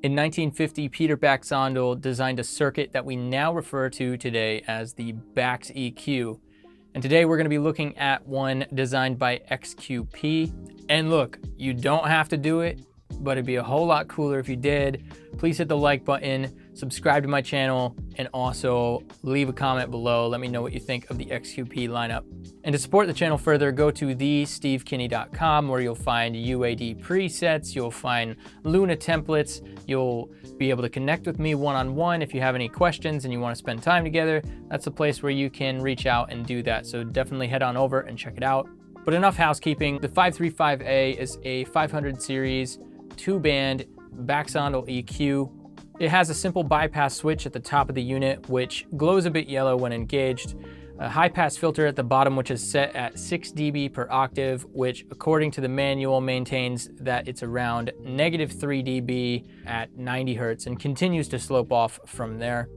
In 1950, Peter Baxandall designed a circuit that we now refer to today as the Bax EQ. And today we're going to be looking at one designed by XQP. And look, you don't have to do it, but it'd be a whole lot cooler if you did. Please hit the like button, subscribe to my channel, and also leave a comment below. Let me know what you think of the XQP lineup. And to support the channel further, go to thestevekinney.com where you'll find UAD presets, you'll find Luna templates, you'll be able to connect with me one-on-one if you have any questions and you want to spend time together. That's a place where you can reach out and do that. So definitely head on over and check it out. But enough housekeeping. The 535A is a 500 series 2-band Baxandall EQ. It has a simple bypass switch at the top of the unit, which glows a bit yellow when engaged. A high pass filter at the bottom, which is set at 6 dB per octave, which according to the manual maintains that it's around -3 dB at 90 Hertz and continues to slope off from there.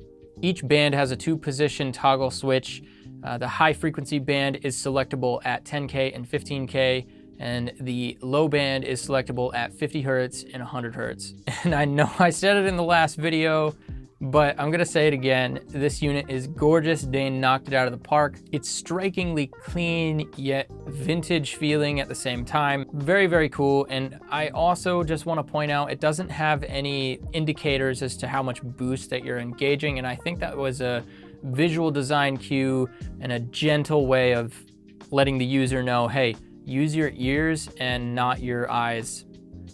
Each band has a 2-position toggle switch. The high frequency band is selectable at 10K and 15K, and the low band is selectable at 50 Hertz and 100 Hertz. And I know I said it in the last video, but I'm gonna say it again. This unit is gorgeous. Dane knocked it out of the park. It's strikingly clean, yet vintage feeling at the same time. Very, very cool. And I also just wanna point out, it doesn't have any indicators as to how much boost that you're engaging. And I think that was a visual design cue and a gentle way of letting the user know, hey, use your ears and not your eyes.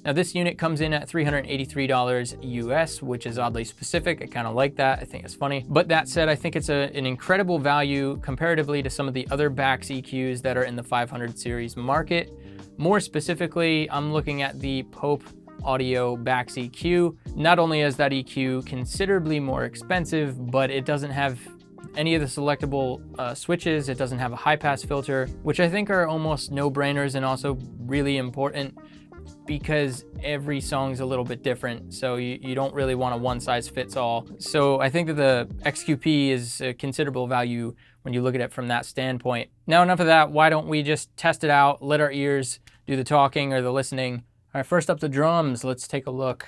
Now this unit comes in at $383 US, which is oddly specific. I kind of like that. I think it's funny. But that said, I think it's an incredible value comparatively to some of the other Bax EQs that are in the 500 series market. More specifically, I'm looking at the Pope Audio Bax EQ. Not only is that EQ considerably more expensive, but it doesn't have any of the selectable switches. It doesn't have a high pass filter, which I think are almost no-brainers and also really important because every song's a little bit different. So you don't really want a one-size-fits-all. So I think that the XQP is a considerable value when you look at it from that standpoint. Now enough of that, why don't we just test it out, let our ears do the talking or the listening. All right, first up the drums, let's take a look.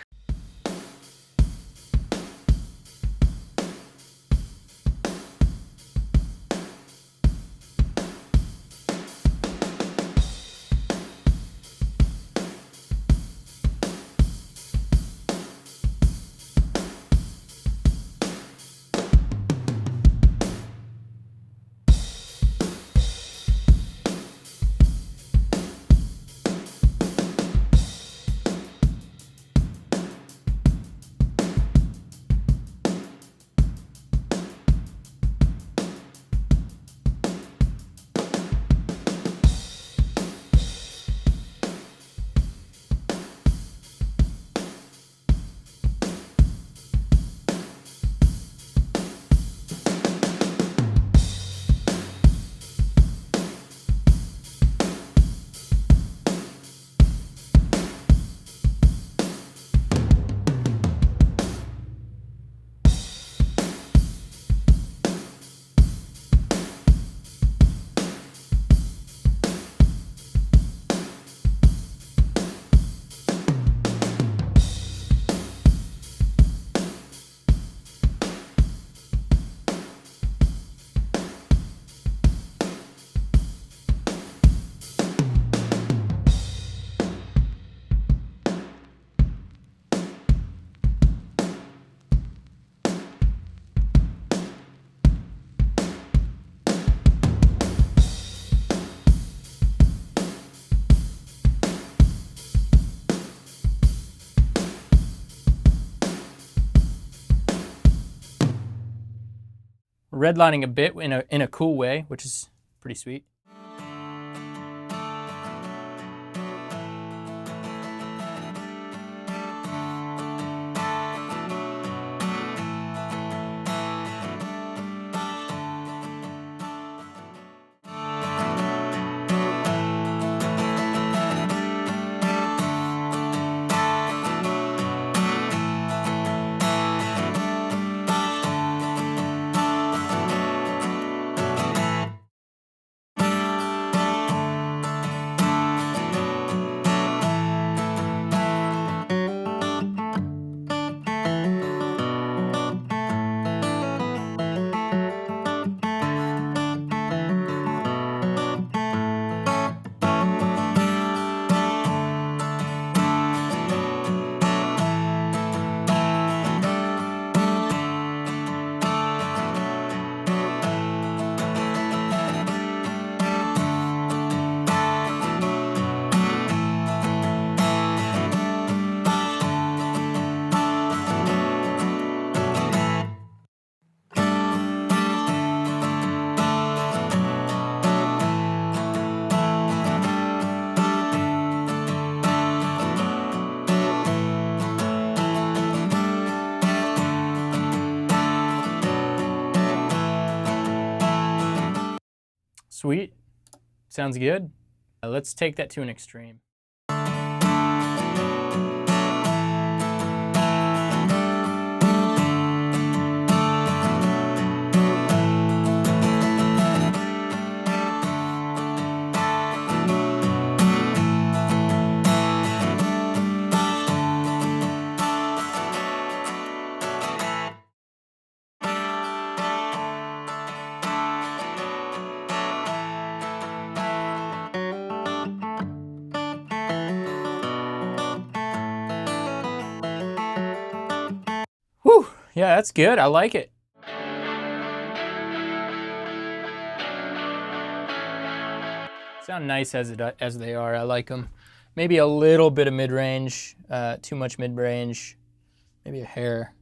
Redlining a bit in a cool way, which is pretty sweet. Sweet. Sounds good. Let's take that to an extreme. Whew, yeah, that's good. I like it. Sound nice as they are. I like them. Maybe a little bit of mid-range, too much mid-range, maybe a hair.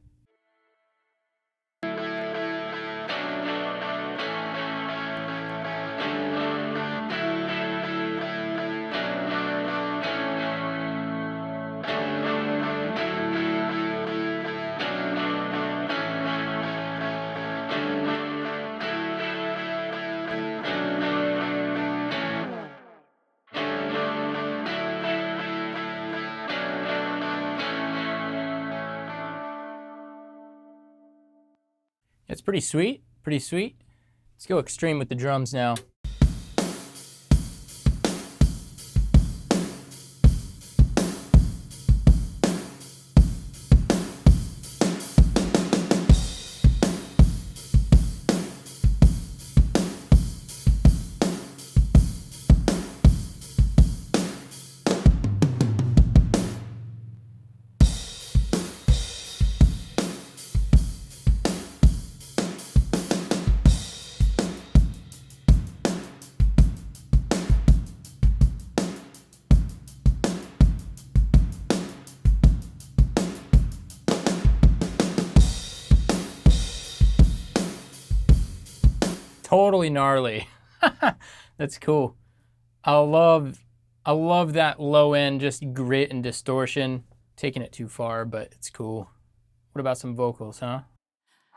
It's pretty sweet, pretty sweet. Let's go extreme with the drums now. Totally gnarly. That's cool. I love that low end, just grit and distortion. Taking it too far, but it's cool. What about some vocals, huh?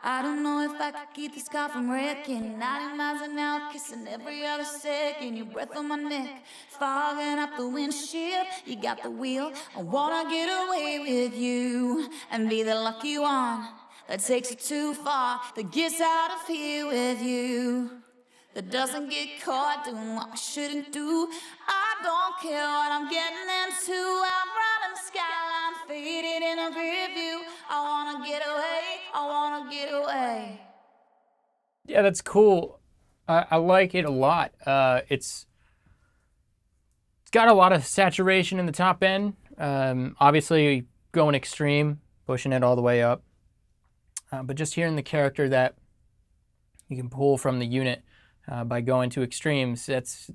I don't know if I could keep this car from wrecking. 90 miles an hour, kissing every other second. Your breath on my neck, fogging up the windshield. You got the wheel. I wanna get away with you and be the lucky one that takes you too far, that gets out of here with you, that doesn't get caught doing what I shouldn't do. I don't care what I'm getting into. I'm running the skyline, fading in a rear view. I wanna get away, I wanna get away. Yeah, that's cool. I like it a lot. It's got a lot of saturation in the top end. Obviously going extreme, pushing it all the way up. But just hearing the character that you can pull from the unit by going to extremes, that's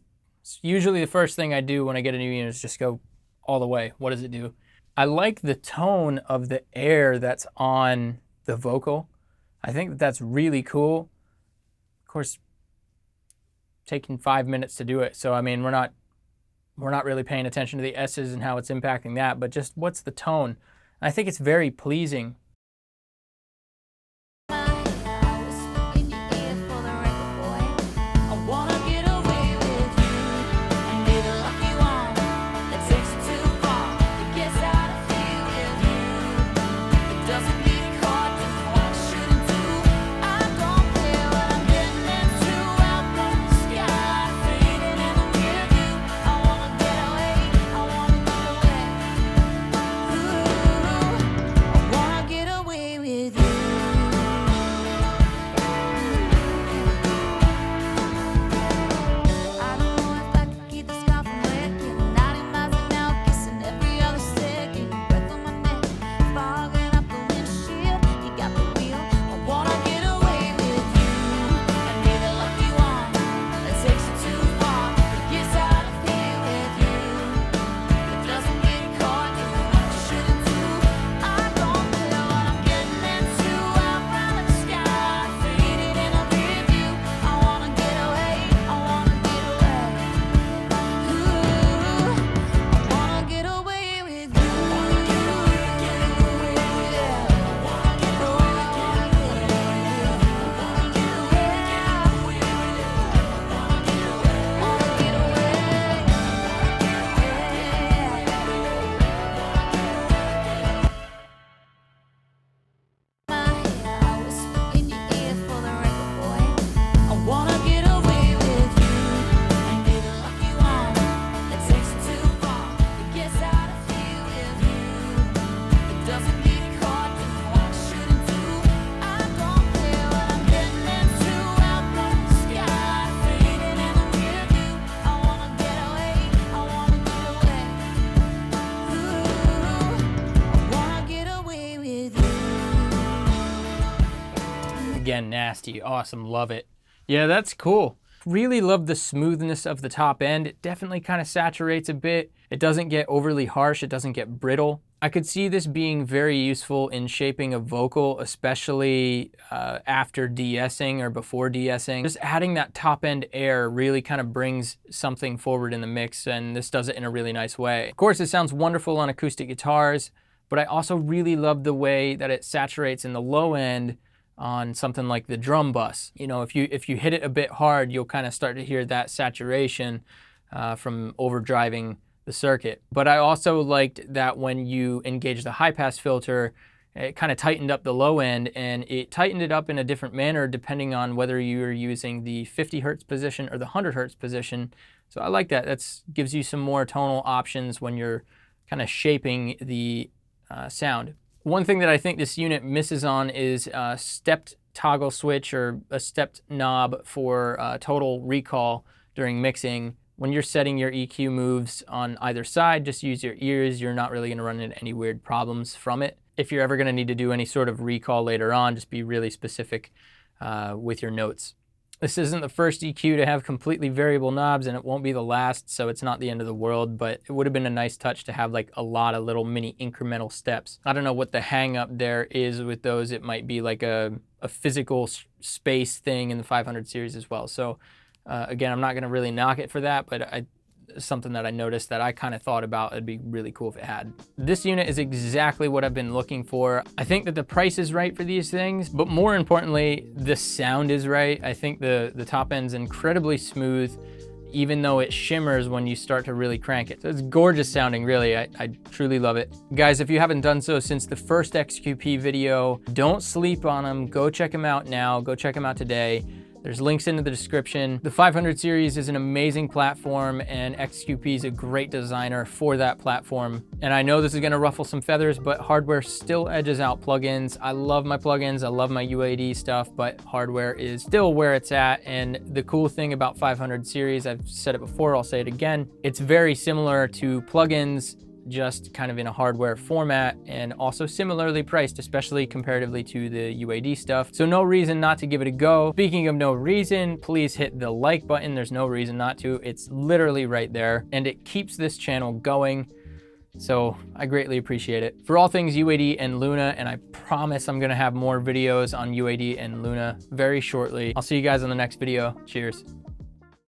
usually the first thing I do when I get a new unit is just go all the way. What does it do? I like the tone of the air that's on the vocal. I think that's really cool. Of course, taking 5 minutes to do it. So, I mean, we're not really paying attention to the S's and how it's impacting that, but just what's the tone? I think it's very pleasing. Wanna get Again, nasty, awesome, love it. Yeah, that's cool. Really love the smoothness of the top end. It definitely kind of saturates a bit. It doesn't get overly harsh, it doesn't get brittle. I could see this being very useful in shaping a vocal, especially after de-essing or before de-essing. Just adding that top end air really kind of brings something forward in the mix, and this does it in a really nice way. Of course, it sounds wonderful on acoustic guitars, but I also really love the way that it saturates in the low end on something like the drum bus. You know, if you hit it a bit hard, you'll kind of start to hear that saturation from overdriving the circuit. But I also liked that when you engage the high pass filter, it kind of tightened up the low end, and it tightened it up in a different manner depending on whether you're using the 50 hertz position or the 100 hertz position. So I like that. That gives you some more tonal options when you're kind of shaping the sound. One thing that I think this unit misses on is a stepped toggle switch or a stepped knob for total recall during mixing. When you're setting your EQ moves on either side, just use your ears. You're not really going to run into any weird problems from it. If you're ever going to need to do any sort of recall later on, just be really specific with your notes. This isn't the first EQ to have completely variable knobs, and it won't be the last, so it's not the end of the world, but it would have been a nice touch to have like a lot of little mini incremental steps. I don't know what the hang up there is with those. It might be like a physical space thing in the 500 series as well. So again, I'm not going to really knock it for that, but something that I noticed that I kind of thought about it'd be really cool if it had. This unit is exactly what I've been looking for. I think that the price is right for these things, but more importantly, the sound is right. I think the top end's incredibly smooth, even though it shimmers when you start to really crank it. So it's gorgeous sounding, really. I truly love it. Guys, if you haven't done so since the first XQP video, don't sleep on them. Go check them out now. Go check them out today. There's links in the description. The 500 series is an amazing platform, and XQP is a great designer for that platform. And I know this is gonna ruffle some feathers, but hardware still edges out plugins. I love my plugins, I love my UAD stuff, but hardware is still where it's at. And the cool thing about 500 series, I've said it before, I'll say it again, it's very similar to plugins, just kind of in a hardware format, and also similarly priced, especially comparatively to the UAD stuff. So no reason not to give it a go. Speaking of no reason, please hit the like button. There's no reason not to. It's literally right there, and it keeps this channel going. So I greatly appreciate it. For all things UAD and Luna, and I promise I'm gonna have more videos on UAD and Luna very shortly. I'll see you guys on the next video. Cheers.